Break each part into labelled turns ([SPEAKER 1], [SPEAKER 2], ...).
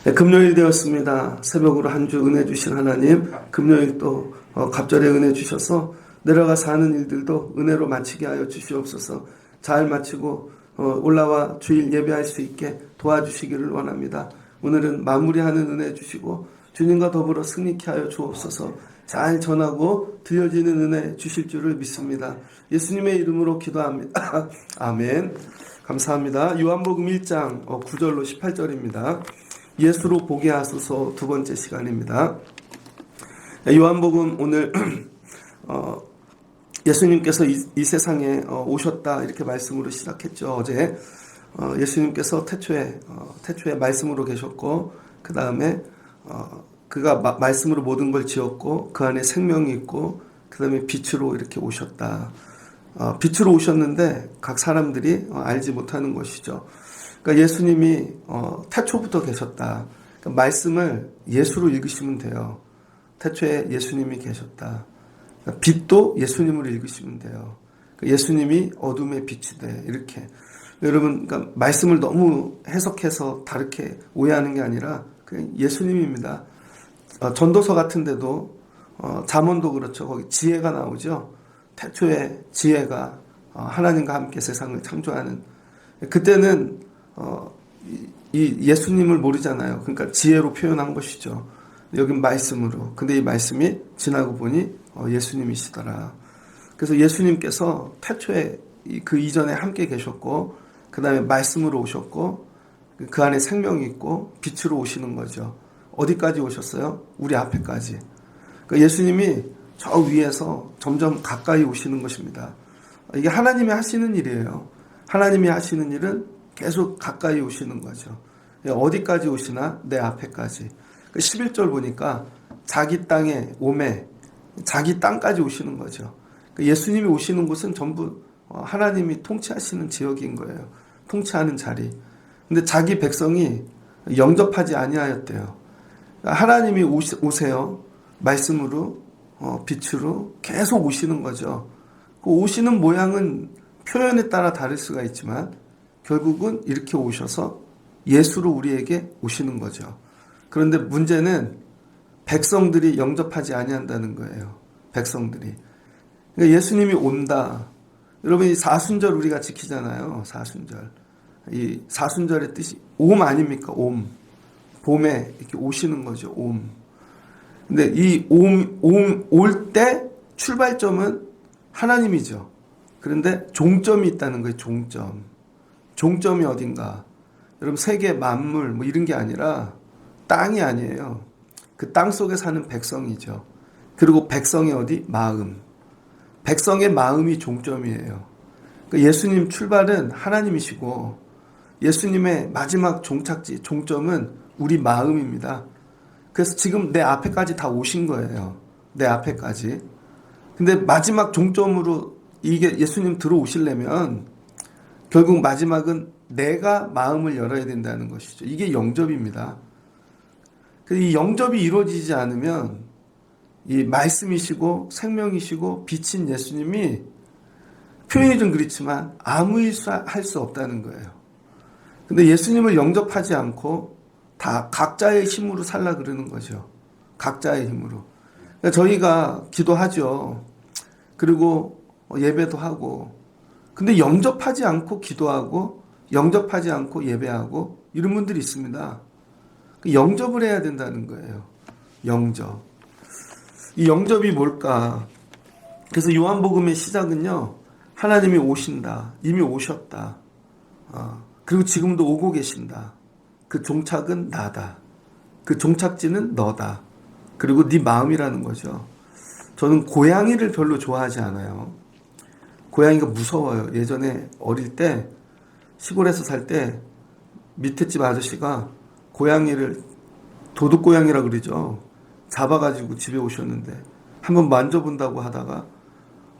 [SPEAKER 1] 네, 금요일 되었습니다. 새벽으로 한 주 은혜 주신 하나님, 금요일 또 갑절에 은혜 주셔서 내려가서 하는 일들도 은혜로 마치게 하여 주시옵소서. 잘 마치고 올라와 주일 예배할 수 있게 도와주시기를 원합니다. 오늘은 마무리하는 은혜 주시고 주님과 더불어 승리케 하여 주옵소서. 잘 전하고 들려지는 은혜 주실 줄을 믿습니다. 예수님의 이름으로 기도합니다. 아멘. 감사합니다. 요한복음 1장 9절로 18절입니다. 예수로 보게 하소서 두 번째 시간입니다. 요한복음 오늘 예수님께서 이 세상에 오셨다 이렇게 말씀으로 시작했죠. 어제 예수님께서 태초에 말씀으로 계셨고 그 다음에 그가 말씀으로 모든 걸 지었고 그 안에 생명이 있고 그 다음에 빛으로 이렇게 오셨다. 빛으로 오셨는데 각 사람들이 알지 못하는 것이죠. 그러니까 예수님이 태초부터 계셨다. 그러니까 말씀을 예수로 읽으시면 돼요. 태초에 예수님이 계셨다. 그러니까 빛도 예수님으로 읽으시면 돼요. 그러니까 예수님이 어둠의 빛이 돼. 이렇게. 여러분, 그러니까 말씀을 너무 해석해서 다르게 오해하는 게 아니라 그냥 예수님입니다. 전도서 같은 데도 잠언도 그렇죠. 거기 지혜가 나오죠. 태초에 지혜가 하나님과 함께 세상을 창조하는. 그때는 이 예수님을 모르잖아요. 그러니까 지혜로 표현한 것이죠. 여긴 말씀으로. 근데 이 말씀이 지나고 보니 예수님이시더라. 그래서 예수님께서 태초에 그 이전에 함께 계셨고 그 다음에 말씀으로 오셨고 그 안에 생명이 있고 빛으로 오시는 거죠. 어디까지 오셨어요? 우리 앞에까지. 그러니까 예수님이 저 위에서 점점 가까이 오시는 것입니다. 이게 하나님이 하시는 일이에요. 하나님이 하시는 일은 계속 가까이 오시는 거죠. 어디까지 오시나? 내 앞에까지. 11절 보니까 자기 땅에 오매, 자기 땅까지 오시는 거죠. 예수님이 오시는 곳은 전부 하나님이 통치하시는 지역인 거예요. 통치하는 자리. 근데 자기 백성이 영접하지 아니하였대요. 하나님이 오세요. 말씀으로, 빛으로 계속 오시는 거죠. 그 오시는 모양은 표현에 따라 다를 수가 있지만 결국은 이렇게 오셔서 예수로 우리에게 오시는 거죠. 그런데 문제는 백성들이 영접하지 아니한다는 거예요. 백성들이. 그러니까 예수님이 온다. 여러분 이 사순절 우리가 지키잖아요. 사순절. 이 사순절의 뜻이 옴 아닙니까? 옴. 봄에 이렇게 오시는 거죠. 옴. 근데 이 올 때 출발점은 하나님이죠. 그런데 종점이 있다는 거예요. 종점이 어딘가. 여러분 세계 만물 뭐 이런 게 아니라 땅이 아니에요. 그 땅 속에 사는 백성이죠. 그리고 백성의 어디? 마음. 백성의 마음이 종점이에요. 그러니까 예수님 출발은 하나님이시고 예수님의 마지막 종착지, 종점은 우리 마음입니다. 그래서 지금 내 앞에까지 다 오신 거예요. 내 앞에까지. 근데 마지막 종점으로 이게 예수님 들어오시려면 결국 마지막은 내가 마음을 열어야 된다는 것이죠. 이게 영접입니다. 이 영접이 이루어지지 않으면 이 말씀이시고 생명이시고 빛인 예수님이 표현이 좀 그렇지만 아무 일 할 수 없다는 거예요. 근데 예수님을 영접하지 않고 다 각자의 힘으로 살라 그러는 거죠. 각자의 힘으로. 그러니까 저희가 기도하죠. 그리고 예배도 하고. 근데 영접하지 않고 기도하고 영접하지 않고 예배하고 이런 분들이 있습니다. 영접을 해야 된다는 거예요. 영접. 이 영접이 뭘까? 그래서 요한복음의 시작은요. 하나님이 오신다. 이미 오셨다. 그리고 지금도 오고 계신다. 그 종착은 나다. 그 종착지는 너다. 그리고 네 마음이라는 거죠. 저는 고양이를 별로 좋아하지 않아요. 고양이가 무서워요. 예전에 어릴 때 시골에서 살 때 밑에 집 아저씨가 고양이를 도둑고양이라 그러죠. 잡아가지고 집에 오셨는데 한번 만져본다고 하다가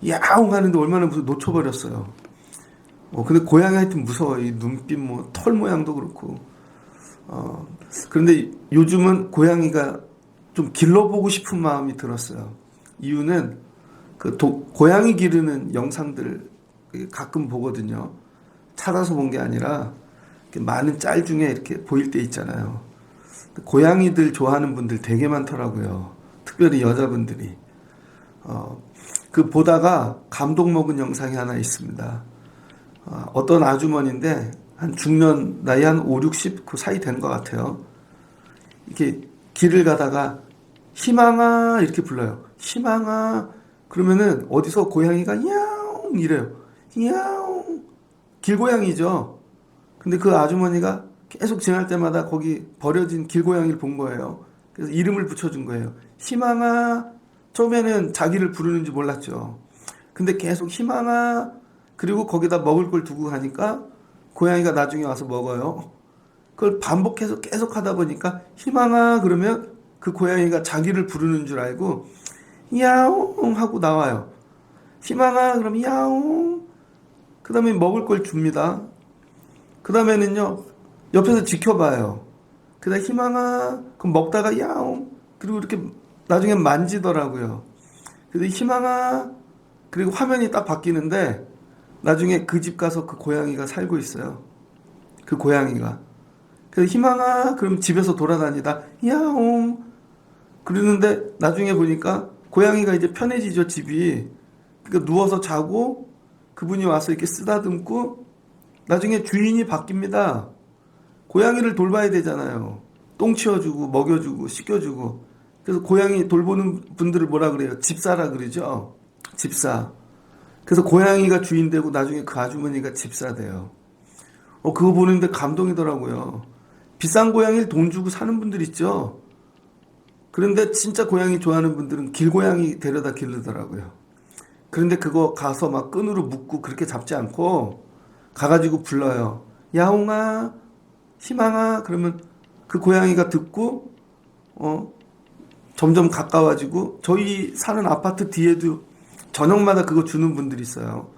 [SPEAKER 1] 야옹 하는데 얼마나 무서워 놓쳐버렸어요. 근데 고양이 하여튼 무서워요. 이 눈빛 털 모양도 그렇고. 그런데 요즘은 고양이가 좀 길러보고 싶은 마음이 들었어요. 이유는 고양이 기르는 영상들 가끔 보거든요. 찾아서 본 게 아니라 많은 짤 중에 이렇게 보일 때 있잖아요. 고양이들 좋아하는 분들 되게 많더라고요. 특별히 여자분들이. 그 보다가 감동 먹은 영상이 하나 있습니다. 어떤 아주머니인데 한 중년 나이 한 5, 60 그 사이 된 것 같아요. 이렇게 길을 가다가 희망아 이렇게 불러요. 희망아 그러면은 어디서 고양이가 야옹 이래요. 야옹 길고양이죠. 근데 그 아주머니가 계속 지날 때마다 거기 버려진 길고양이를 본 거예요. 그래서 이름을 붙여준 거예요. 희망아. 처음에는 자기를 부르는지 몰랐죠. 근데 계속 희망아. 그리고 거기다 먹을 걸 두고 가니까 고양이가 나중에 와서 먹어요. 그걸 반복해서 계속 하다 보니까 희망아 그러면 그 고양이가 자기를 부르는 줄 알고 야옹 하고 나와요. 희망아 그럼 야옹. 그 다음에 먹을 걸 줍니다. 그 다음에는요 옆에서 지켜봐요. 그 다음에 희망아 그럼 먹다가 야옹 그리고 이렇게 나중에 만지더라고요. 그래서 희망아 그리고 화면이 딱 바뀌는데 나중에 그 집 가서 그 고양이가 살고 있어요. 그 고양이가. 그래서 희망아 그럼 집에서 돌아다니다 야옹 그러는데 나중에 보니까 고양이가 이제 편해지죠 집이. 그러니까 누워서 자고 그분이 와서 이렇게 쓰다듬고 나중에 주인이 바뀝니다. 고양이를 돌봐야 되잖아요. 똥 치워주고 먹여주고 씻겨주고. 그래서 고양이 돌보는 분들을 뭐라 그래요? 집사라 그러죠. 집사. 그래서 고양이가 주인 되고 나중에 그 아주머니가 집사 돼요. 그거 보는데 감동이더라고요. 비싼 고양이를 돈 주고 사는 분들 있죠. 그런데 진짜 고양이 좋아하는 분들은 길고양이 데려다 기르더라고요. 그런데 그거 가서 막 끈으로 묶고 그렇게 잡지 않고 가가지고 불러요. 야옹아, 희망아 그러면 그 고양이가 듣고 점점 가까워지고 저희 사는 아파트 뒤에도 저녁마다 그거 주는 분들이 있어요.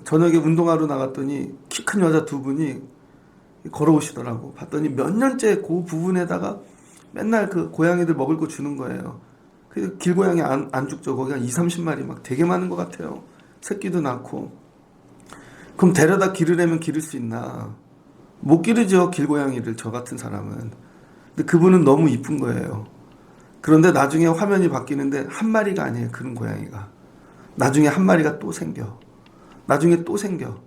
[SPEAKER 1] 저녁에 운동하러 나갔더니 키 큰 여자 두 분이 걸어오시더라고. 봤더니 몇 년째 그 부분에다가 맨날 그 고양이들 먹을 거 주는 거예요. 그 길고양이 안 죽죠. 거기 한 2, 30마리 막 되게 많은 것 같아요. 새끼도 낳고. 그럼 데려다 기르려면 기를 수 있나? 못 기르죠. 길고양이를 저 같은 사람은. 근데 그분은 너무 이쁜 거예요. 그런데 나중에 화면이 바뀌는데 한 마리가 아니에요. 그런 고양이가. 나중에 한 마리가 또 생겨. 나중에 또 생겨.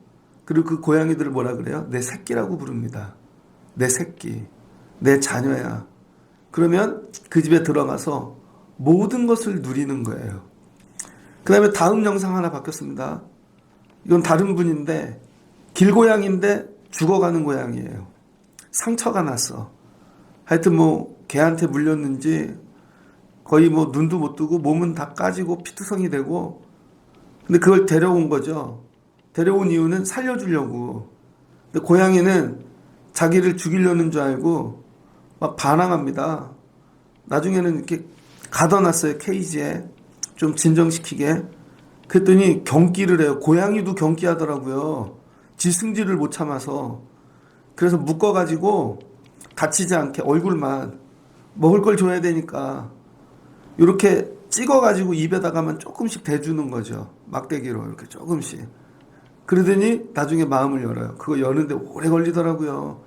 [SPEAKER 1] 그리고 그 고양이들을 뭐라 그래요? 내 새끼라고 부릅니다. 내 새끼. 내 자녀야. 그러면 그 집에 들어가서 모든 것을 누리는 거예요. 그 다음에 다음 영상 하나 바뀌었습니다. 이건 다른 분인데 길고양이인데 죽어가는 고양이에요. 상처가 났어. 하여튼 뭐 개한테 물렸는지 거의 뭐 눈도 못 뜨고 몸은 다 까지고 피투성이 되고 근데 그걸 데려온 거죠. 데려온 이유는 살려주려고. 근데 고양이는 자기를 죽이려는 줄 알고 막 반항합니다. 나중에는 이렇게 가둬놨어요. 케이지에. 좀 진정시키게. 그랬더니 경기를 해요. 고양이도 경기하더라고요. 지 승질을 못 참아서. 그래서 묶어가지고 다치지 않게 얼굴만 먹을 걸 줘야 되니까 이렇게 찍어가지고 입에다가만 조금씩 대주는 거죠. 막대기로 이렇게 조금씩. 그러더니 나중에 마음을 열어요. 그거 여는데 오래 걸리더라고요.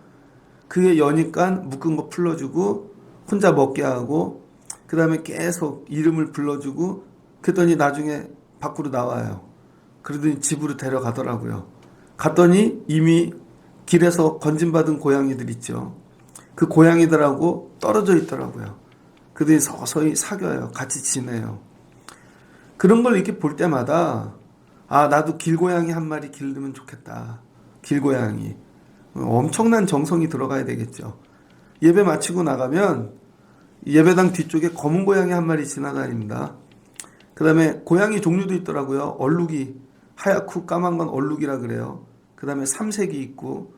[SPEAKER 1] 그게 여니까 묶은 거 풀러주고 혼자 먹게 하고 그 다음에 계속 이름을 불러주고 그랬더니 나중에 밖으로 나와요. 그러더니 집으로 데려가더라고요. 갔더니 이미 길에서 건진받은 고양이들 있죠. 그 고양이들하고 떨어져 있더라고요. 그들이 서서히 사귀어요. 같이 지내요. 그런 걸 이렇게 볼 때마다 나도 길고양이 한 마리 기르면 좋겠다. 길고양이. 엄청난 정성이 들어가야 되겠죠. 예배 마치고 나가면 예배당 뒤쪽에 검은 고양이 한 마리 지나다닙니다. 그 다음에 고양이 종류도 있더라고요. 얼룩이 하얗고 까만 건 얼룩이라 그래요. 그 다음에 삼색이 있고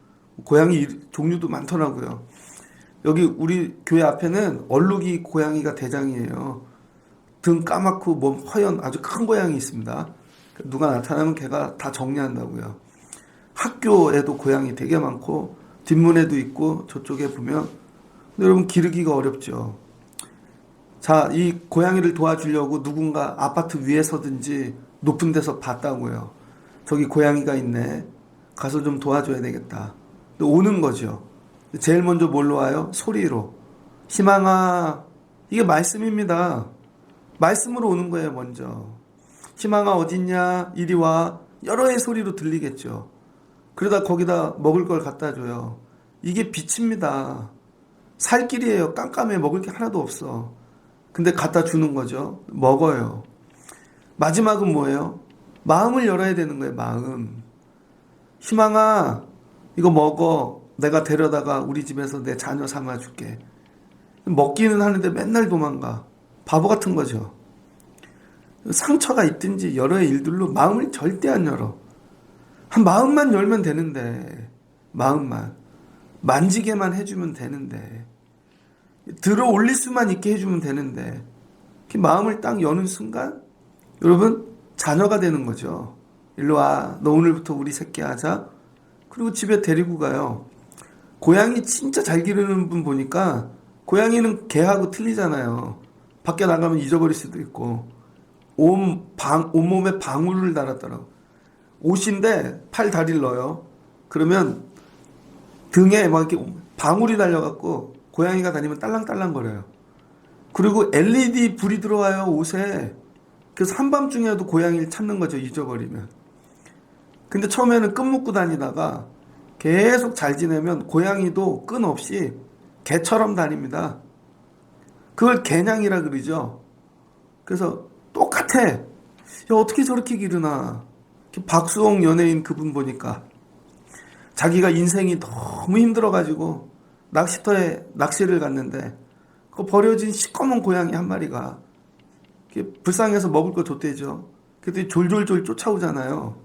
[SPEAKER 1] 고양이 종류도 많더라고요. 여기 우리 교회 앞에는 얼룩이 고양이가 대장이에요. 등 까맣고 몸 허연 아주 큰 고양이 있습니다. 누가 나타나면 걔가 다 정리한다고요. 학교에도 고양이 되게 많고 뒷문에도 있고 저쪽에 보면 근데 여러분 기르기가 어렵죠. 자, 이 고양이를 도와주려고 누군가 아파트 위에서든지 높은 데서 봤다고요. 저기 고양이가 있네. 가서 좀 도와줘야 되겠다. 근데 오는 거죠. 제일 먼저 뭘로 와요? 소리로. 희망아, 이게 말씀입니다. 말씀으로 오는 거예요, 먼저. 희망아 어딨냐? 이리 와. 여러 의 소리로 들리겠죠. 그러다 거기다 먹을 걸 갖다 줘요. 이게 빛입니다. 살 길이에요. 깜깜해. 먹을 게 하나도 없어. 근데 갖다 주는 거죠. 먹어요. 마지막은 뭐예요? 마음을 열어야 되는 거예요. 마음. 희망아, 이거 먹어. 내가 데려다가 우리 집에서 내 자녀 삼아줄게. 먹기는 하는데 맨날 도망가. 바보 같은 거죠. 상처가 있든지 여러 일들로 마음을 절대 안 열어. 한 마음만 열면 되는데, 마음만. 만지게만 해주면 되는데, 들어 올릴 수만 있게 해주면 되는데, 마음을 딱 여는 순간, 여러분, 자녀가 되는 거죠. 일로 와. 너 오늘부터 우리 새끼 하자. 그리고 집에 데리고 가요. 고양이 진짜 잘 기르는 분 보니까, 고양이는 개하고 틀리잖아요. 밖에 나가면 잊어버릴 수도 있고, 온몸에 방울을 달았더라고. 옷인데 팔 다리를 넣어요. 그러면 등에 막 이렇게 방울이 달려갖고 고양이가 다니면 딸랑딸랑 거려요. 그리고 LED 불이 들어와요, 옷에. 그래서 한밤중에도 고양이를 찾는 거죠, 잊어버리면. 근데 처음에는 끈 묶고 다니다가 계속 잘 지내면 고양이도 끈 없이 개처럼 다닙니다. 그걸 개냥이라 그러죠. 그래서 똑같아. 야, 어떻게 저렇게 기르나. 박수홍 연예인 그분 보니까 자기가 인생이 너무 힘들어가지고 낚시터에 낚시를 갔는데 그 버려진 시꺼먼 고양이 한 마리가 불쌍해서 먹을 거 줬대죠. 그때 졸졸졸 쫓아오잖아요.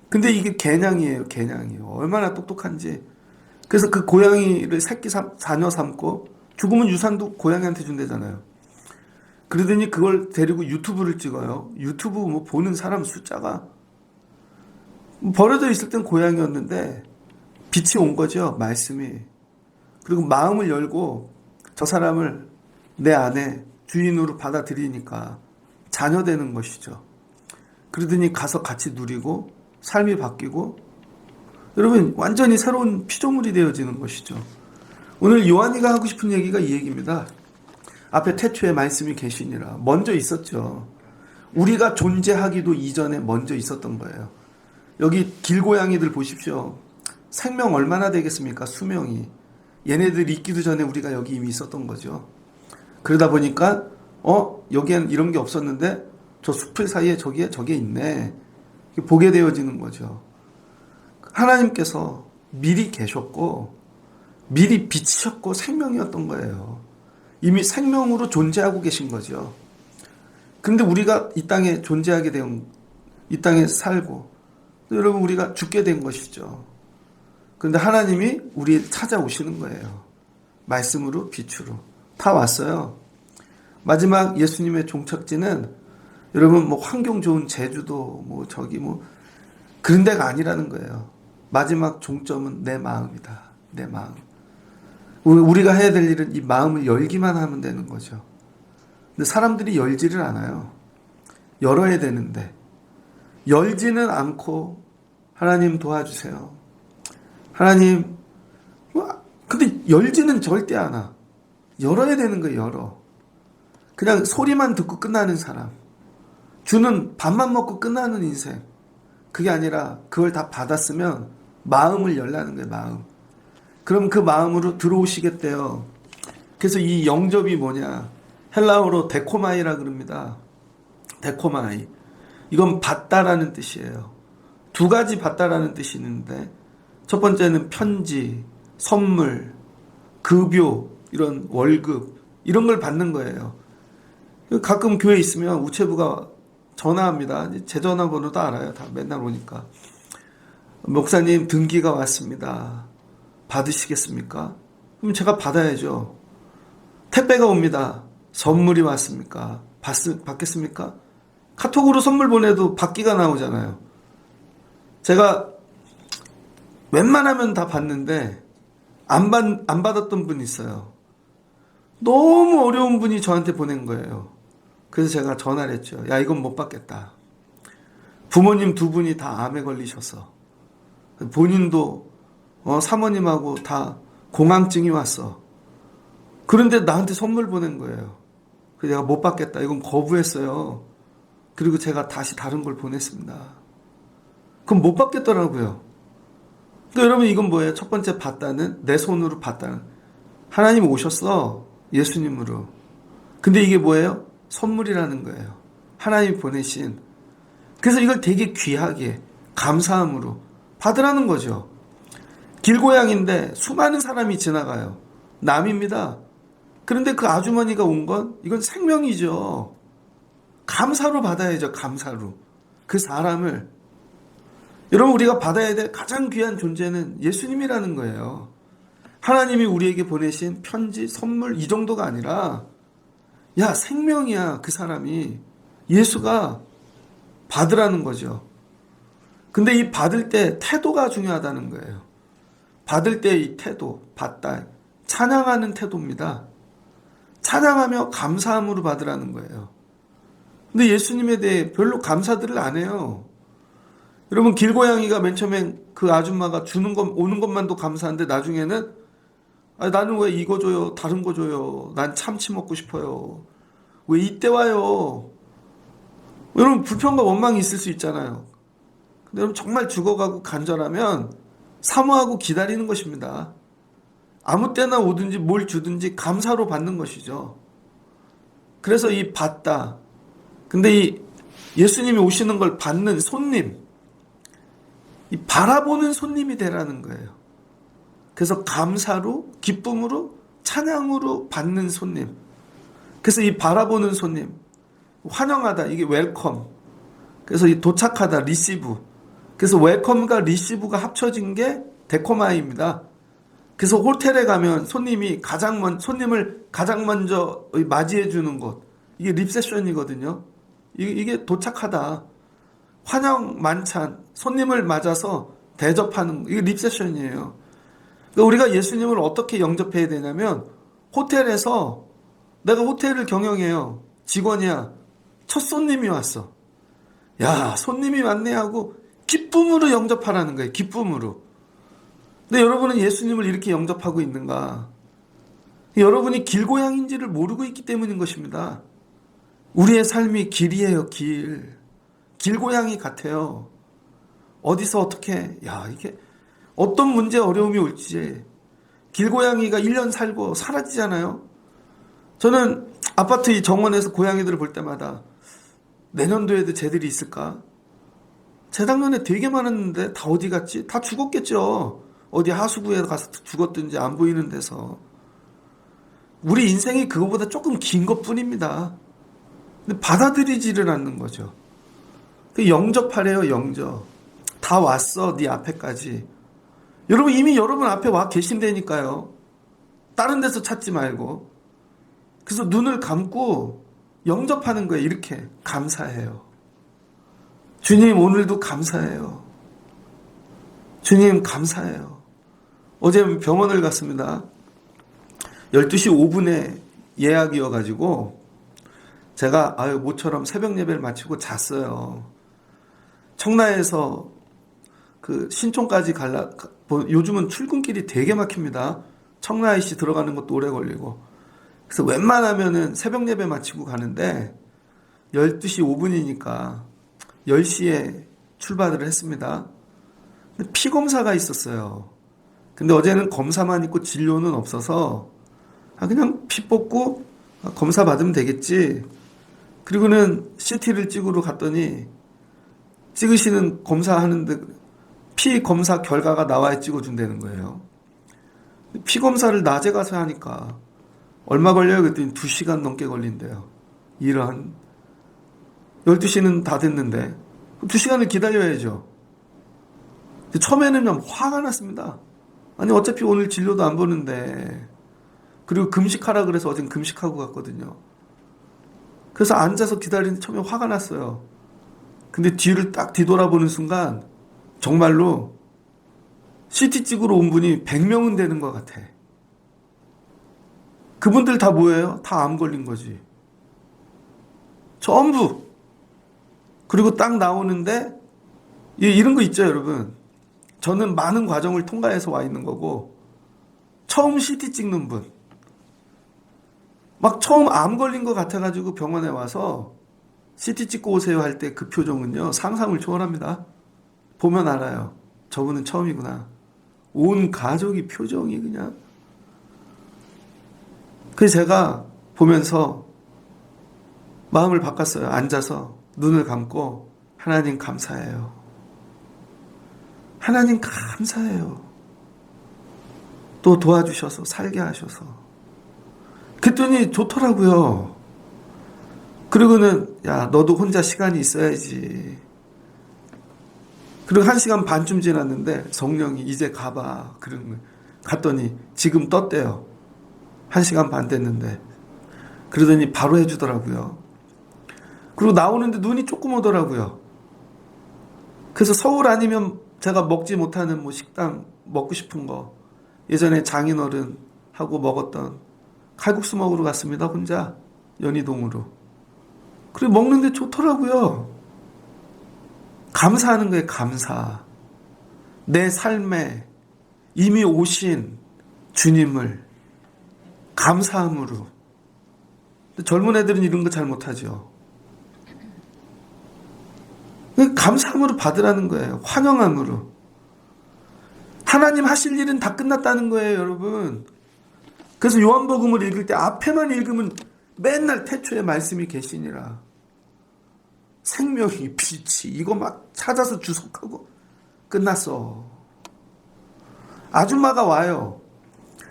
[SPEAKER 1] 근데 이게 개냥이에요, 개냥이에요. 얼마나 똑똑한지. 그래서 그 고양이를 자녀 삼고 죽으면 유산도 고양이한테 준대잖아요. 그러더니 그걸 데리고 유튜브를 찍어요. 유튜브 뭐 보는 사람 숫자가 버려져 있을 땐 고양이였는데 빛이 온 거죠, 말씀이. 그리고 마음을 열고 저 사람을 내 안에 주인으로 받아들이니까 자녀 되는 것이죠. 그러더니 가서 같이 누리고 삶이 바뀌고 여러분 완전히 새로운 피조물이 되어지는 것이죠. 오늘 요한이가 하고 싶은 얘기가 이 얘기입니다. 앞에 태초에 말씀이 계시니라. 먼저 있었죠. 우리가 존재하기도 이전에 먼저 있었던 거예요. 여기 길고양이들 보십시오. 생명 얼마나 되겠습니까? 수명이. 얘네들 있기도 전에 우리가 여기 이미 있었던 거죠. 그러다 보니까 여기엔 이런 게 없었는데 저 숲을 사이에 저게 있네. 보게 되어지는 거죠. 하나님께서 미리 계셨고 미리 빛이셨고 생명이었던 거예요. 이미 생명으로 존재하고 계신 거죠. 근데 우리가 이 땅에 존재하게 된, 이 땅에 살고 여러분 우리가 죽게 된 것이죠. 그런데 하나님이 우리 찾아오시는 거예요. 말씀으로 빛으로 다 왔어요. 마지막 예수님의 종착지는 여러분 뭐 환경 좋은 제주도 뭐 저기 뭐 그런 데가 아니라는 거예요. 마지막 종점은 내 마음이다. 내 마음. 우리가 해야 될 일은 이 마음을 열기만 하면 되는 거죠. 근데 사람들이 열지를 않아요. 열어야 되는데 열지는 않고 하나님 도와주세요. 하나님 근데 열지는 절대 않아. 열어야 되는 거예요. 열어. 그냥 소리만 듣고 끝나는 사람. 주는 밥만 먹고 끝나는 인생. 그게 아니라 그걸 다 받았으면 마음을 열라는 거예요. 마음. 그럼 그 마음으로 들어오시겠대요. 그래서 이 영접이 뭐냐. 헬라어로 데코마이라 그럽니다. 데코마이. 이건 받다라는 뜻이에요. 두 가지 받다라는 뜻이 있는데 첫 번째는 편지, 선물, 급여, 이런 월급 이런 걸 받는 거예요. 가끔 교회에 있으면 우체부가 전화합니다. 제 전화번호도 알아요. 다 맨날 오니까. 목사님 등기가 왔습니다. 받으시겠습니까? 그럼 제가 받아야죠. 택배가 옵니다. 선물이 왔습니까? 받겠습니까? 카톡으로 선물 보내도 받기가 나오잖아요. 제가 웬만하면 다 받는데 안 받았던 분이 있어요. 너무 어려운 분이 저한테 보낸 거예요. 그래서 제가 전화를 했죠. 야, 이건 못 받겠다. 부모님 두 분이 다 암에 걸리셔서 본인도 사모님하고 다 공황증이 왔어. 그런데 나한테 선물 보낸 거예요. 그래서 내가 못 받겠다. 이건 거부했어요. 그리고 제가 다시 다른 걸 보냈습니다. 그럼 못 받겠더라고요. 그러니까 여러분 이건 뭐예요? 첫 번째 받다는 내 손으로 받다는 하나님 오셨어. 예수님으로. 근데 이게 뭐예요? 선물이라는 거예요. 하나님이 보내신. 그래서 이걸 되게 귀하게 감사함으로 받으라는 거죠. 길고양인데 수많은 사람이 지나가요. 남입니다. 그런데 그 아주머니가 온 건 이건 생명이죠. 감사로 받아야죠. 감사로. 그 사람을. 여러분 우리가 받아야 될 가장 귀한 존재는 예수님이라는 거예요. 하나님이 우리에게 보내신 편지, 선물 이 정도가 아니라 야 생명이야 그 사람이. 예수가 받으라는 거죠. 근데 이 받을 때 태도가 중요하다는 거예요. 받을 때 이 태도, 받다, 찬양하는 태도입니다. 찬양하며 감사함으로 받으라는 거예요. 근데 예수님에 대해 별로 감사들을 안 해요. 여러분 길고양이가 맨 처음엔 그 아줌마가 주는 것, 오는 것만도 감사한데 나중에는 나는 왜 이거 줘요? 다른 거 줘요? 난 참치 먹고 싶어요. 왜 이때 와요? 여러분 불평과 원망이 있을 수 있잖아요. 근데 여러분 정말 죽어가고 간절하면 사모하고 기다리는 것입니다. 아무 때나 오든지 뭘 주든지 감사로 받는 것이죠. 그래서 이 받다. 근데 이 예수님이 오시는 걸 받는 손님, 이 바라보는 손님이 되라는 거예요. 그래서 감사로, 기쁨으로, 찬양으로 받는 손님. 그래서 이 바라보는 손님, 환영하다, 이게 웰컴. 그래서 이 도착하다, 리시브. 그래서 웰컴과 리시브가 합쳐진 게 데코마이입니다. 그래서 호텔에 가면 손님을 가장 먼저 맞이해 주는 곳. 이게 립세션이거든요. 이게 도착하다. 환영 만찬, 손님을 맞아서 대접하는 이게 립세션이에요. 그러니까 우리가 예수님을 어떻게 영접해야 되냐면 호텔에서 내가 호텔을 경영해요. 직원이야. 첫 손님이 왔어. 야, 손님이 왔네 하고 기쁨으로 영접하라는 거예요. 기쁨으로. 근데 여러분은 예수님을 이렇게 영접하고 있는가? 여러분이 길고양인지를 모르고 있기 때문인 것입니다. 우리의 삶이 길이에요. 길고양이 같아요. 어디서 어떻게 이게 어떤 문제 어려움이 올지 길고양이가 1년 살고 사라지잖아요. 저는 아파트 이 정원에서 고양이들을 볼 때마다 내년도에도 쟤들이 있을까? 재작년에 되게 많았는데 다 어디 갔지? 다 죽었겠죠. 어디 하수구에 가서 죽었든지 안 보이는 데서. 우리 인생이 그거보다 조금 긴 것뿐입니다. 근데 받아들이지를 않는 거죠. 영접하래요. 영접. 다 왔어. 네 앞에까지. 여러분 이미 여러분 앞에 와 계신다니까요. 다른 데서 찾지 말고. 그래서 눈을 감고 영접하는 거예요. 이렇게 감사해요. 주님 오늘도 감사해요. 주님 감사해요. 어제 병원을 갔습니다. 12시 5분에 예약이어가지고 제가 모처럼 새벽 예배를 마치고 잤어요. 청라에서 그 신촌까지 요즘은 출근길이 되게 막힙니다. 청라IC 들어가는 것도 오래 걸리고. 그래서 웬만하면은 새벽 예배 마치고 가는데 12시 5분이니까 10시에 출발을 했습니다. 피 검사가 있었어요. 근데 어제는 검사만 있고 진료는 없어서 그냥 피 뽑고 검사 받으면 되겠지. 그리고는 CT를 찍으러 갔더니 찍으시는 검사하는데 피 검사 결과가 나와야 찍어준다는 거예요. 피 검사를 낮에 가서 하니까 얼마 걸려요? 그랬더니 2시간 넘게 걸린대요. 이런 12시는 다 됐는데 2시간을 기다려야죠. 처음에는 그냥 화가 났습니다. 아니 어차피 오늘 진료도 안 보는데. 그리고 금식하라 그래서 어젠 금식하고 갔거든요. 그래서 앉아서 기다리는데 처음에 화가 났어요. 근데 뒤를 딱 뒤돌아보는 순간 정말로 CT 찍으러 온 분이 100명은 되는 것 같아. 그분들 다 뭐예요? 다 암 걸린 거지. 전부. 그리고 딱 나오는데 이런 거 있죠 여러분. 저는 많은 과정을 통과해서 와 있는 거고 처음 CT 찍는 분 막 처음 암 걸린 것 같아가지고 병원에 와서 CT 찍고 오세요 할 때 그 표정은요, 상상을 초월합니다. 보면 알아요. 저분은 처음이구나. 온 가족이 표정이 그냥. 그래서 제가 보면서 마음을 바꿨어요. 앉아서 눈을 감고 하나님 감사해요. 하나님 감사해요. 또 도와주셔서 살게 하셔서. 그랬더니 좋더라고요. 그리고는 야 너도 혼자 시간이 있어야지. 그리고 1시간 반쯤 지났는데 성령이 이제 가봐. 그런 거예요. 갔더니 지금 떴대요. 1시간 반 됐는데. 그러더니 바로 해주더라고요. 그리고 나오는데 눈이 조금 오더라고요. 그래서 서울 아니면 제가 먹지 못하는 뭐 식당 먹고 싶은 거 예전에 장인어른하고 먹었던 칼국수 먹으러 갔습니다. 혼자 연희동으로. 그리고 먹는데 좋더라고요. 감사하는 거예요. 감사. 내 삶에 이미 오신 주님을 감사함으로. 젊은 애들은 이런 거 잘 못하죠. 감사함으로 받으라는 거예요. 환영함으로. 하나님 하실 일은 다 끝났다는 거예요, 여러분. 그래서 요한복음을 읽을 때 앞에만 읽으면 맨날 태초에 말씀이 계시니라. 생명이 빛이 이거 막 찾아서 주석하고 끝났어. 아줌마가 와요.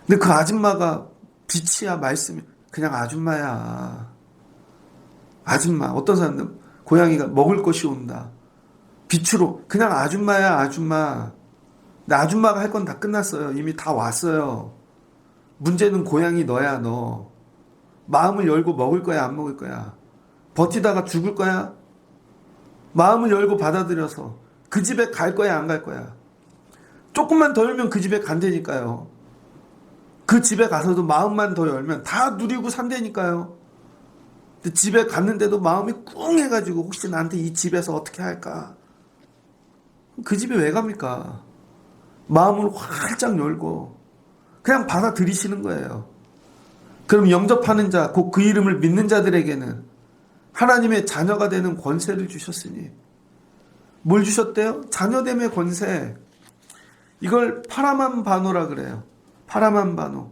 [SPEAKER 1] 근데 그 아줌마가 빛이야 말씀이 그냥 아줌마야. 아줌마. 어떤 사람들은 고양이가 먹을 것이 온다. 빛으로 그냥 아줌마야 아줌마. 근데 아줌마가 할 건 다 끝났어요. 이미 다 왔어요. 문제는 고양이 너야 너. 마음을 열고 먹을 거야 안 먹을 거야. 버티다가 죽을 거야. 마음을 열고 받아들여서 그 집에 갈 거야 안 갈 거야. 조금만 더 열면 그 집에 간다니까요. 그 집에 가서도 마음만 더 열면 다 누리고 산다니까요. 근데 집에 갔는데도 마음이 꿍 해가지고 혹시 나한테 이 집에서 어떻게 할까. 그 집에 왜 갑니까? 마음을 활짝 열고 그냥 받아들이시는 거예요. 그럼 영접하는 자, 곧 그 이름을 믿는 자들에게는 하나님의 자녀가 되는 권세를 주셨으니. 뭘 주셨대요? 자녀됨의 권세. 이걸 파라만바노라 그래요. 파라만바노.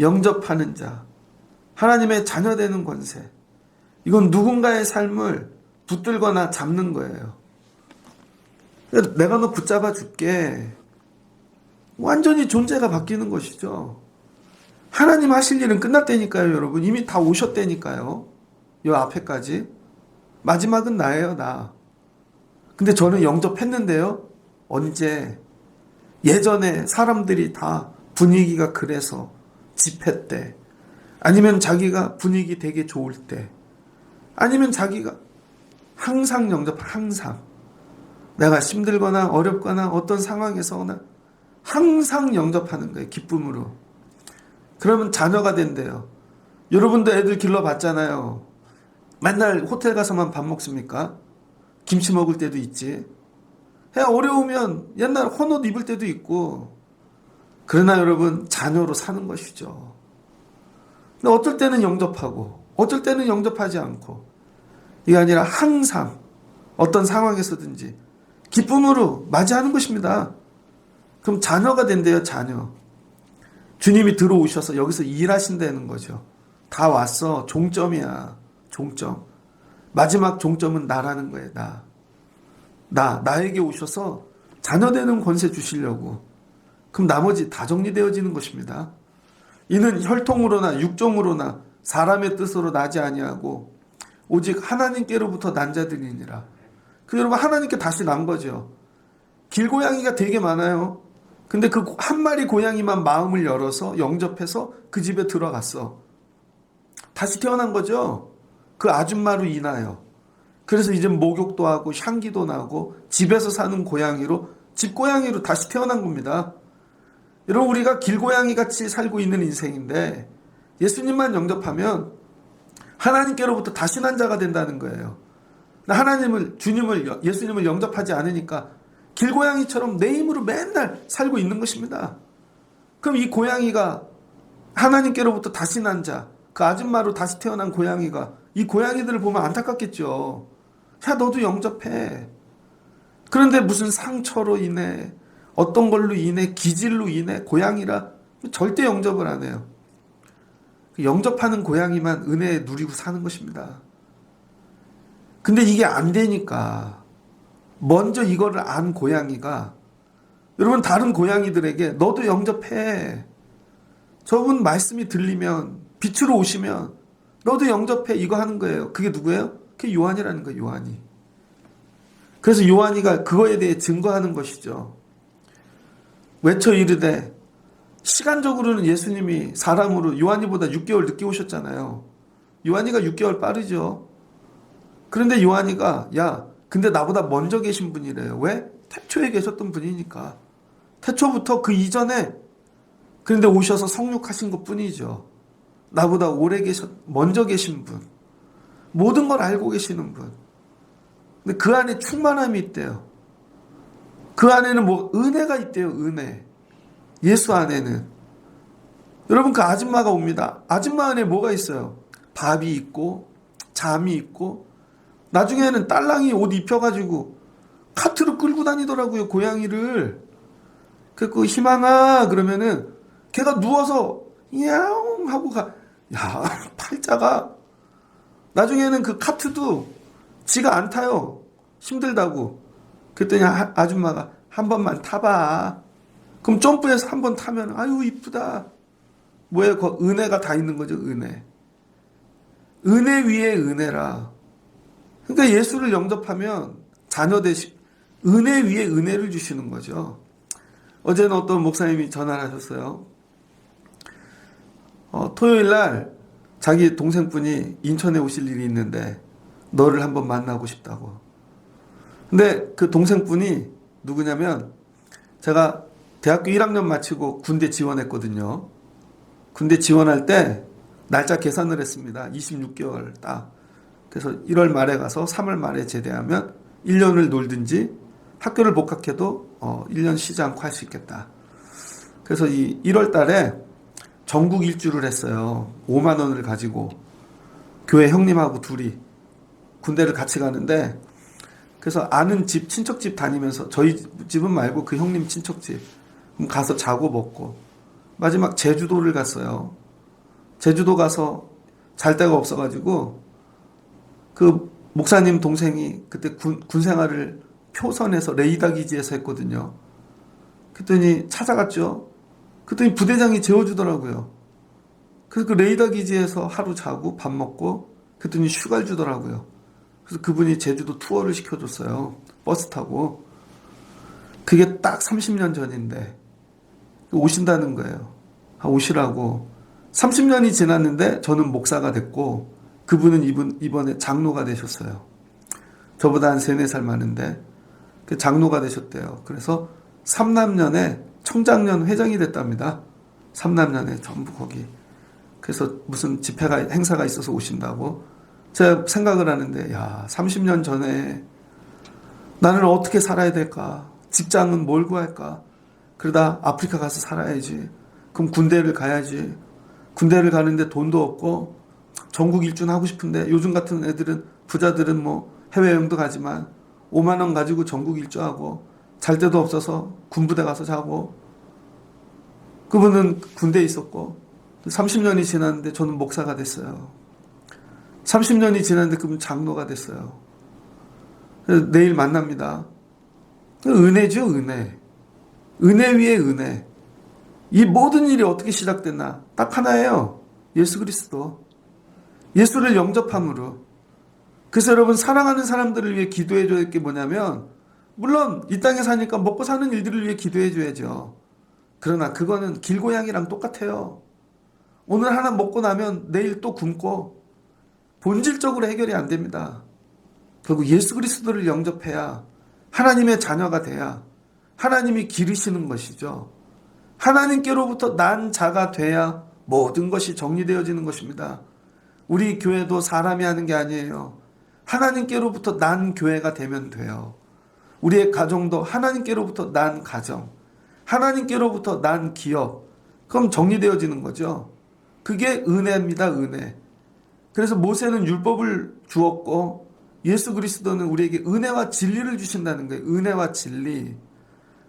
[SPEAKER 1] 영접하는 자. 하나님의 자녀 되는 권세. 이건 누군가의 삶을 붙들거나 잡는 거예요. 내가 너 붙잡아 줄게. 완전히 존재가 바뀌는 것이죠. 하나님 하실 일은 끝났다니까요, 여러분. 이미 다 오셨다니까요. 요 앞에까지. 마지막은 나예요, 나. 근데 저는 영접했는데요. 언제? 예전에 사람들이 다 분위기가 그래서 집회 때, 아니면 자기가 분위기 되게 좋을 때, 아니면 자기가 항상 항상. 내가 힘들거나 어렵거나 어떤 상황에서나 항상 영접하는 거예요. 기쁨으로. 그러면 자녀가 된대요. 여러분도 애들 길러봤잖아요. 맨날 호텔 가서만 밥 먹습니까? 김치 먹을 때도 있지. 어려우면 옛날 헌옷 입을 때도 있고. 그러나 여러분 자녀로 사는 것이죠. 근데 어떨 때는 영접하고 어떨 때는 영접하지 않고. 이게 아니라 항상 어떤 상황에서든지 기쁨으로 맞이하는 것입니다. 그럼 자녀가 된대요. 자녀. 주님이 들어오셔서 여기서 일하신다는 거죠. 다 왔어. 종점이야. 종점. 마지막 종점은 나라는 거예요. 나에게 오셔서 자녀 되는 권세 주시려고. 그럼 나머지 다 정리되어지는 것입니다. 이는 혈통으로나 육종으로나 사람의 뜻으로 나지 아니하고 오직 하나님께로부터 난 자들이니라. 그 여러분 하나님께 다시 난 거죠. 길고양이가 되게 많아요. 근데 그 한 마리 고양이만 마음을 열어서 영접해서 그 집에 들어갔어. 다시 태어난 거죠. 그 아줌마로 인하여. 그래서 이제 목욕도 하고 향기도 나고 집에서 사는 고양이로 집고양이로 다시 태어난 겁니다. 여러분 우리가 길고양이 같이 살고 있는 인생인데 예수님만 영접하면 하나님께로부터 다시 난 자가 된다는 거예요. 예수님을 영접하지 않으니까 길고양이처럼 내 힘으로 맨날 살고 있는 것입니다. 그럼 이 고양이가 하나님께로부터 다시 난 자, 그 아줌마로 다시 태어난 고양이가 이 고양이들을 보면 안타깝겠죠. 야, 너도 영접해. 그런데 무슨 상처로 인해, 어떤 걸로 인해, 기질로 인해 고양이라 절대 영접을 안 해요. 영접하는 고양이만 은혜 누리고 사는 것입니다. 근데 이게 안 되니까 먼저 이거를 안 고양이가, 여러분, 다른 고양이들에게 너도 영접해. 저분 말씀이 들리면, 빛으로 오시면 너도 영접해, 이거 하는 거예요. 그게 누구예요? 그게 요한이라는 거예요. 요한이. 그래서 요한이가 그거에 대해 증거하는 것이죠. 외쳐 이르되, 시간적으로는 예수님이 사람으로 요한이보다 6개월 늦게 오셨잖아요. 요한이가 6개월 빠르죠. 그런데 요한이가, 야, 근데 나보다 먼저 계신 분이래요. 왜? 태초에 계셨던 분이니까. 태초부터 그 이전에, 그런데 오셔서 성육하신 것 뿐이죠. 나보다 먼저 계신 분. 모든 걸 알고 계시는 분. 근데 그 안에 충만함이 있대요. 그 안에는 뭐 은혜가 있대요. 은혜. 예수 안에는. 여러분, 그 아줌마가 옵니다. 아줌마 안에 뭐가 있어요? 밥이 있고 잠이 있고, 나중에는 딸랑이 옷 입혀가지고 카트로 끌고 다니더라고요. 고양이를. 그 희망아 그러면은 걔가 누워서 야옹 하고 가. 야, 팔자가. 나중에는 그 카트도 지가 안 타요. 힘들다고. 그랬더니 아줌마가 한 번만 타봐. 그럼 점프해서 한 번 타면 아유 이쁘다. 뭐예요? 그 은혜가 다 있는 거죠. 은혜. 은혜 위에 은혜라. 그러니까 예수를 영접하면 자녀 되시, 은혜 위에 은혜를 주시는 거죠. 어제는 어떤 목사님이 전화를 하셨어요. 토요일 날 자기 동생분이 인천에 오실 일이 있는데 너를 한번 만나고 싶다고. 근데 그 동생분이 누구냐면, 제가 대학교 1학년 마치고 군대 지원했거든요. 군대 지원할 때 날짜 계산을 했습니다. 26개월 딱. 그래서 1월 말에 가서 3월 말에 제대하면 1년을 놀든지 학교를 복학해도 1년 쉬지 않고 할 수 있겠다. 그래서 이 1월 달에 전국 일주를 했어요. 5만 원을 가지고 교회 형님하고 둘이 군대를 같이 가는데, 그래서 아는 집, 친척집 다니면서, 저희 집은 말고 그 형님 친척집 가서 자고 먹고, 마지막 제주도를 갔어요. 제주도 가서 잘 데가 없어가지고 그 목사님 동생이 그때 군 생활을 표선에서 레이더 기지에서 했거든요. 그랬더니 찾아갔죠. 그랬더니 부대장이 재워주더라고요. 그래서 그 레이더 기지에서 하루 자고 밥 먹고, 그랬더니 휴가를 주더라고요. 그래서 그분이 제주도 투어를 시켜줬어요. 버스 타고. 그게 딱 30년 전인데 오신다는 거예요. 오시라고. 30년이 지났는데 저는 목사가 됐고, 그분은 이번에 장로가 되셨어요. 저보다 한 3, 4살 많은데 그 장로가 되셨대요. 그래서 삼남년에 청장년 회장이 됐답니다. 삼남년에 전부 거기. 그래서 무슨 집회가, 행사가 있어서 오신다고. 제가 생각을 하는데, 야, 30년 전에 나는 어떻게 살아야 될까? 직장은 뭘 구할까? 그러다 아프리카 가서 살아야지. 그럼 군대를 가야지. 군대를 가는데 돈도 없고 전국 일주는 하고 싶은데, 요즘 같은 애들은, 부자들은 뭐 해외여행도 가지만 5만 원 가지고 전국 일주하고 잘 데도 없어서 군부대 가서 자고. 그분은 군대에 있었고 30년이 지났는데 저는 목사가 됐어요. 30년이 지났는데 그분 장로가 됐어요. 그래서 내일 만납니다. 은혜죠, 은혜. 은혜 위에 은혜. 이 모든 일이 어떻게 시작됐나? 딱 하나예요. 예수 그리스도. 예수를 영접함으로. 그래서 여러분, 사랑하는 사람들을 위해 기도해 줘야 할 게 뭐냐면, 물론 이 땅에 사니까 먹고 사는 일들을 위해 기도해 줘야죠. 그러나 그거는 길고양이랑 똑같아요. 오늘 하나 먹고 나면 내일 또 굶고, 본질적으로 해결이 안 됩니다. 결국 예수 그리스도를 영접해야, 하나님의 자녀가 돼야 하나님이 기르시는 것이죠. 하나님께로부터 난 자가 돼야 모든 것이 정리되어지는 것입니다. 우리 교회도 사람이 하는 게 아니에요. 하나님께로부터 난 교회가 되면 돼요. 우리의 가정도 하나님께로부터 난 가정, 하나님께로부터 난 기업, 그럼 정리되어지는 거죠. 그게 은혜입니다. 은혜. 그래서 모세는 율법을 주었고 예수 그리스도는 우리에게 은혜와 진리를 주신다는 거예요. 은혜와 진리.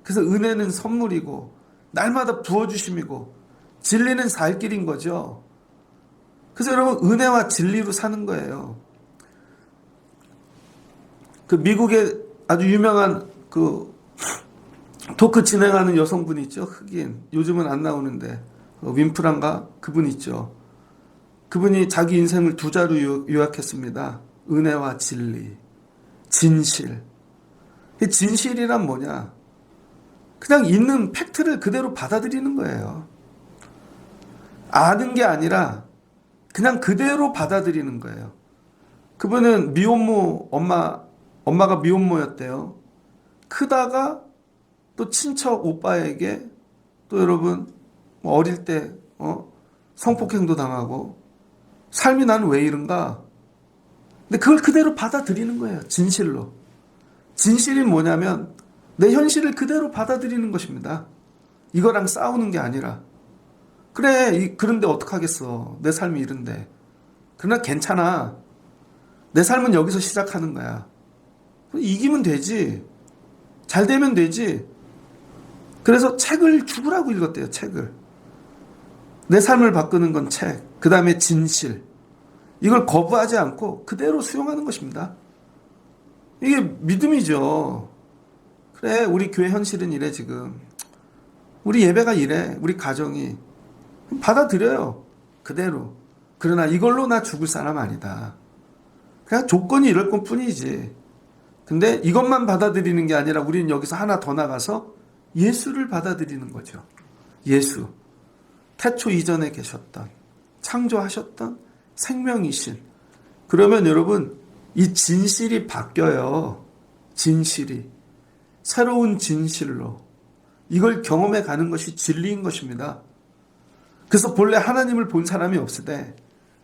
[SPEAKER 1] 그래서 은혜는 선물이고 날마다 부어주심이고 진리는 살 길인 거죠. 그래서 여러분 은혜와 진리로 사는 거예요. 그 미국의 아주 유명한 그 토크 진행하는 여성분 있죠. 흑인. 요즘은 안 나오는데 윈프란가 그분 있죠. 그분이 자기 인생을 두 자로 요약했습니다. 은혜와 진리, 진실. 이 진실이란 뭐냐? 그냥 있는 팩트를 그대로 받아들이는 거예요. 아는 게 아니라 그냥 그대로 받아들이는 거예요. 그분은 미혼모 엄마가 미혼모였대요. 크다가 또 친척 오빠에게 또 여러분 어릴 때 성폭행도 당하고 삶이 나는 왜 이런가? 근데 그걸 그대로 받아들이는 거예요. 진실로. 진실이 뭐냐면 내 현실을 그대로 받아들이는 것입니다. 이거랑 싸우는 게 아니라 그래 그런데 어떡하겠어. 내 삶이 이런데. 그러나 괜찮아. 내 삶은 여기서 시작하는 거야. 이기면 되지. 잘 되면 되지. 그래서 책을 죽으라고 읽었대요. 책을. 내 삶을 바꾸는 건 책. 그 다음에 진실. 이걸 거부하지 않고 그대로 수용하는 것입니다. 이게 믿음이죠. 그래 우리 교회 현실은 이래 지금. 우리 예배가 이래. 우리 가정이. 받아들여요. 그대로. 그러나 이걸로 나 죽을 사람 아니다. 그냥 조건이 이럴 것뿐이지. 근데 이것만 받아들이는 게 아니라 우리는 여기서 하나 더 나가서 예수를 받아들이는 거죠. 예수. 태초 이전에 계셨던, 창조하셨던 생명이신. 그러면 여러분 이 진실이 바뀌어요. 진실이. 새로운 진실로. 이걸 경험해 가는 것이 진리인 것입니다. 그래서 본래 하나님을 본 사람이 없으되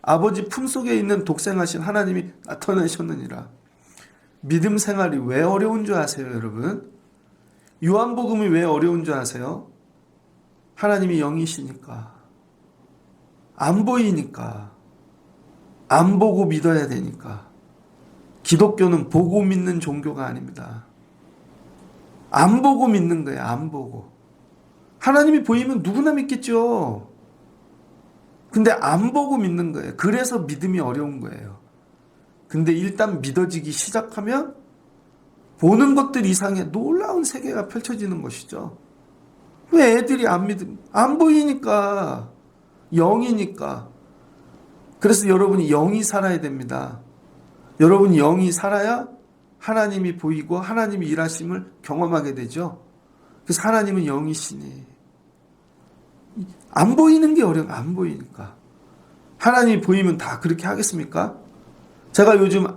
[SPEAKER 1] 아버지 품속에 있는 독생하신 하나님이 나타나셨느니라. 믿음 생활이 왜 어려운 줄 아세요, 여러분? 요한복음이 왜 어려운 줄 아세요? 하나님이 영이시니까. 안 보이니까. 안 보고 믿어야 되니까. 기독교는 보고 믿는 종교가 아닙니다. 안 보고 믿는 거예요. 안 보고. 하나님이 보이면 누구나 믿겠죠. 근데 안 보고 믿는 거예요. 그래서 믿음이 어려운 거예요. 근데 일단 믿어지기 시작하면 보는 것들 이상의 놀라운 세계가 펼쳐지는 것이죠. 왜 애들이 안 보이니까. 영이니까. 그래서 여러분이 영이 살아야 됩니다. 여러분이 영이 살아야 하나님이 보이고 하나님이 일하심을 경험하게 되죠. 그래서 하나님은 영이시니. 안 보이는 게 어려워. 안 보이니까. 하나님이 보이면 다 그렇게 하겠습니까? 제가 요즘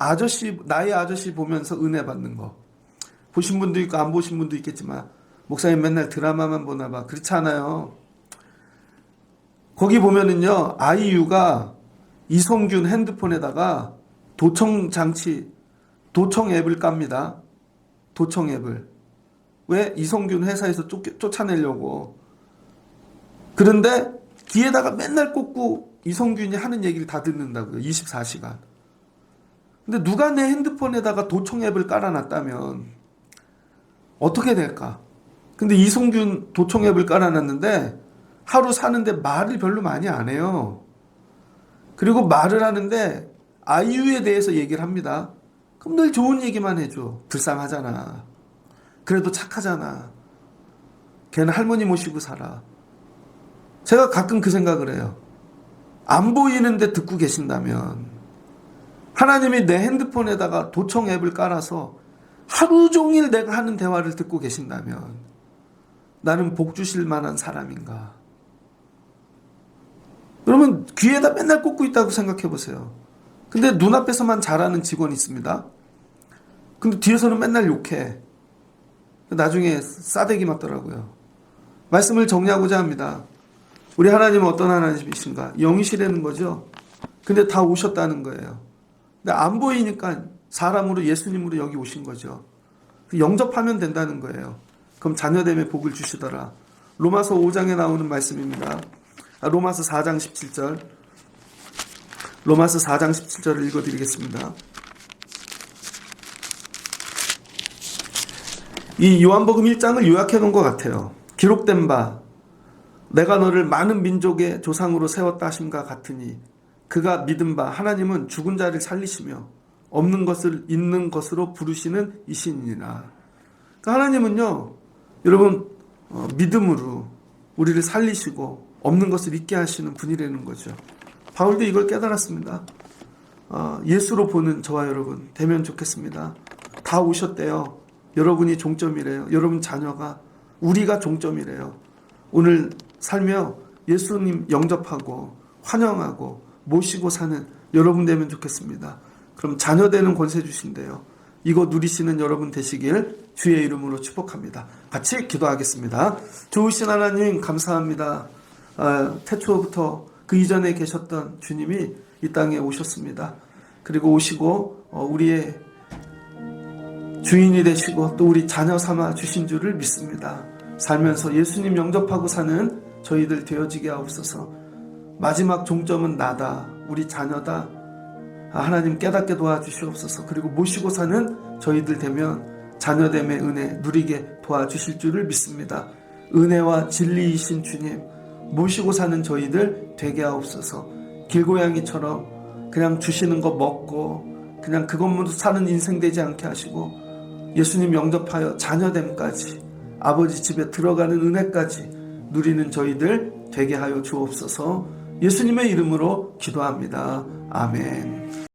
[SPEAKER 1] 나의 아저씨 보면서 은혜 받는 거. 보신 분도 있고 안 보신 분도 있겠지만 목사님 맨날 드라마만 보나 봐. 그렇지 않아요. 거기 보면은요. 아이유가 이성균 핸드폰에다가 도청 앱을 깝니다. 도청 앱을. 왜? 이성균 회사에서 쫓아내려고. 그런데 귀에다가 맨날 꽂고 이성균이 하는 얘기를 다 듣는다고요. 24시간. 근데 누가 내 핸드폰에다가 도청 앱을 깔아놨다면 어떻게 될까? 근데 이성균 도청 앱을 깔아놨는데 하루 사는데 말을 별로 많이 안 해요. 그리고 말을 하는데 아이유에 대해서 얘기를 합니다. 그럼 늘 좋은 얘기만 해줘. 불쌍하잖아. 그래도 착하잖아. 걔는 할머니 모시고 살아. 제가 가끔 그 생각을 해요. 안 보이는데 듣고 계신다면 하나님이 내 핸드폰에다가 도청 앱을 깔아서 하루 종일 내가 하는 대화를 듣고 계신다면 나는 복 주실 만한 사람인가? 그러면 귀에다 맨날 꽂고 있다고 생각해 보세요. 근데 눈앞에서만 잘하는 직원이 있습니다. 근데 뒤에서는 맨날 욕해. 나중에 싸대기 맞더라고요. 말씀을 정리하고자 합니다. 우리 하나님은 어떤 하나님이신가? 영이시라는 거죠. 근데 다 오셨다는 거예요. 근데 안 보이니까 사람으로 예수님으로 여기 오신 거죠. 영접하면 된다는 거예요. 그럼 자녀됨의 복을 주시더라. 로마서 5장에 나오는 말씀입니다. 로마서 4장 17절. 로마서 4장 17절을 읽어드리겠습니다. 이 요한복음 1장을 요약해 놓은 것 같아요. 기록된 바 내가 너를 많은 민족의 조상으로 세웠다 하심과 같으니 그가 믿은 바 하나님은 죽은 자를 살리시며 없는 것을 있는 것으로 부르시는 이신이니라. 그러니까 하나님은요, 여러분 믿음으로 우리를 살리시고 없는 것을 있게 하시는 분이라는 거죠. 바울도 이걸 깨달았습니다. 예수로 보는 저와 여러분 되면 좋겠습니다. 다 오셨대요. 여러분이 종점이래요. 여러분 자녀가, 우리가 종점이래요. 오늘 살며 예수님 영접하고 환영하고 모시고 사는 여러분 되면 좋겠습니다. 그럼 자녀 되는 권세 주신대요. 이거 누리시는 여러분 되시길 주의 이름으로 축복합니다. 같이 기도하겠습니다. 좋으신 하나님 감사합니다. 태초부터 그 이전에 계셨던 주님이 이 땅에 오셨습니다. 그리고 오시고 우리의 주인이 되시고 또 우리 자녀 삼아 주신 줄을 믿습니다. 살면서 예수님 영접하고 사는 저희들 되어지게 하옵소서. 마지막 종점은 나다, 우리 자녀다. 하나님 깨닫게 도와주시옵소서. 그리고 모시고 사는 저희들 되면 자녀됨의 은혜 누리게 도와주실 줄을 믿습니다. 은혜와 진리이신 주님, 모시고 사는 저희들 되게 하옵소서. 길고양이처럼 그냥 주시는 거 먹고 그냥 그것만 사는 인생 되지 않게 하시고 예수님 영접하여 자녀됨까지 아버지 집에 들어가는 은혜까지 누리는 저희들 되게 하여 주옵소서. 예수님의 이름으로 기도합니다. 아멘.